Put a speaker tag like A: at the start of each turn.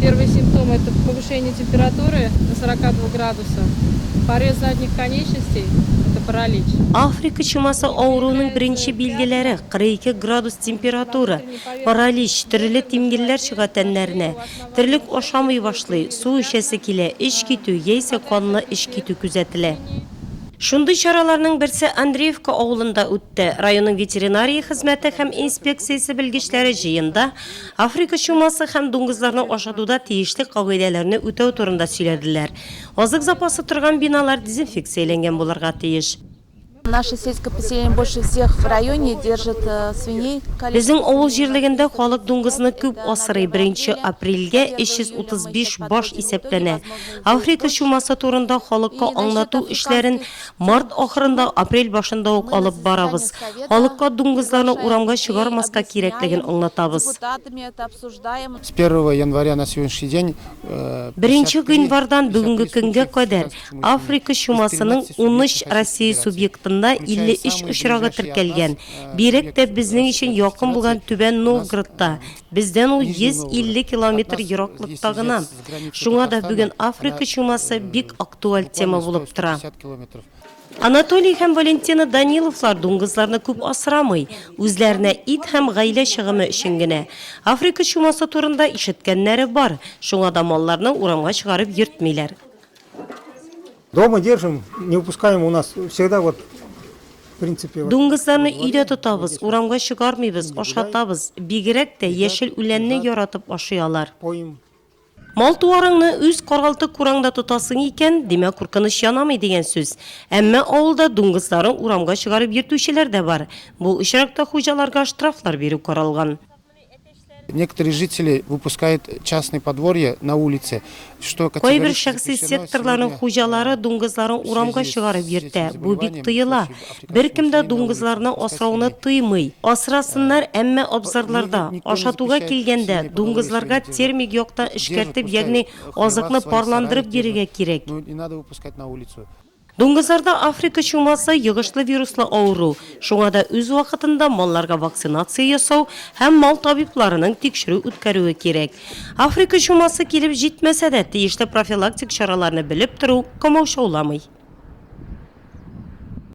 A: Первый симптом – это повышение температуры до 42 градусов, порез задних конечностей – это паралич.
B: Afrika чумасы ауруының бірінші белгілері 42 градус температура, паралич, түрлі темгеллер шыға тәннәріне, тірлік ошамый башлый, су ішесі келе, іш кету, ейсе қанлы іш кету күзетілі. Шундай чараларның берсе Андреевка ауылында үтті. Районның ветеринария хезмәте һәм инспекциясы белгечләре җыенда Африка чумасы һәм дуңгызларны ашатуда тиешле кагыйдәләрне үтәү турында сөйләделәр. Азык запасы торган биналар дезинфекцияләнгән булырга тиеш.
C: Наше сельское поселение больше всех в районе держит свиней.
B: Безнең авыл җирлегендә халык дуңгызны күп асрый. 1 апрельгә 335 баш исәпләнә. Африка чумасы турында халыкка аңлату эшләрен март ахырында, апрель башында ук алып барабыз. Халыкка дуңгызларны урамга чыгармаска кирәклеген аңлатабыз.
D: С 1 января на сегодняшний день
B: 1 гыйнвардан бүгенге көнгә кадәр Африка чумасының 13 Россия субъектында 53 очрагы теркәлгән. Бирек тә безнең өчен якын булган Түбән Новгородта, бездән ул 150 километр ераклыкта гына. Шуңа да бүген Африка чумасы бик актуаль тема булып тора. Анатолий һәм Валентина Даниловлар дуңгызларны күп асрамый, үзләренә ит һәм гаилә чыгымы өчен генә. Африка чумасы турында ишеткәннәре бар, шуңа да малларны урамга чыгарып йөртмиләр.
E: Дома держим, не выпускаем, у нас всегда вот в принципе.
B: Дуңгызларны өйдә тотабыз, урамга чыгармыйбыз, ашатабыз. Бигрәк тә яшел үләнне яратып ашыялар.
E: Поим.
B: Мал туарыңны үз каргалты кураңда тотасың икән, димәк куркыныч янамый дигән сүз. Әмма авылда дуңгызларын урамга чыгарып йөртүчеләр дә бар. Бу очракта хуҗаларга штрафлар бирү каралган.
D: Некоторые жители выпускают частные подворья на улице, что
B: Кайбер шәхси секторларның хуҗалары дуңгызларын урамга чыгарып йөртә. Бу бик тыела. Беркем дә дуңгызларны асрауны тыймый. Асрасыннар, әмма абзарларда ашатуга килгәндә дуңгызларга термик яктан эшкәртеп, ягъни азыкны парландырып бирергә кирәк.
D: Не надо выпускать на улицу.
B: Дуңгызларда Африка чумасы йогышлы вируслы ауру. Шуңа да үз вакытында малларга вакцинация ясау һәм мал табибларының тикшерү үткәрүе кирәк. Африка чумасы килеп җитмәсә дә, тиешле профилактик чараларны белеп тору комаушауламый.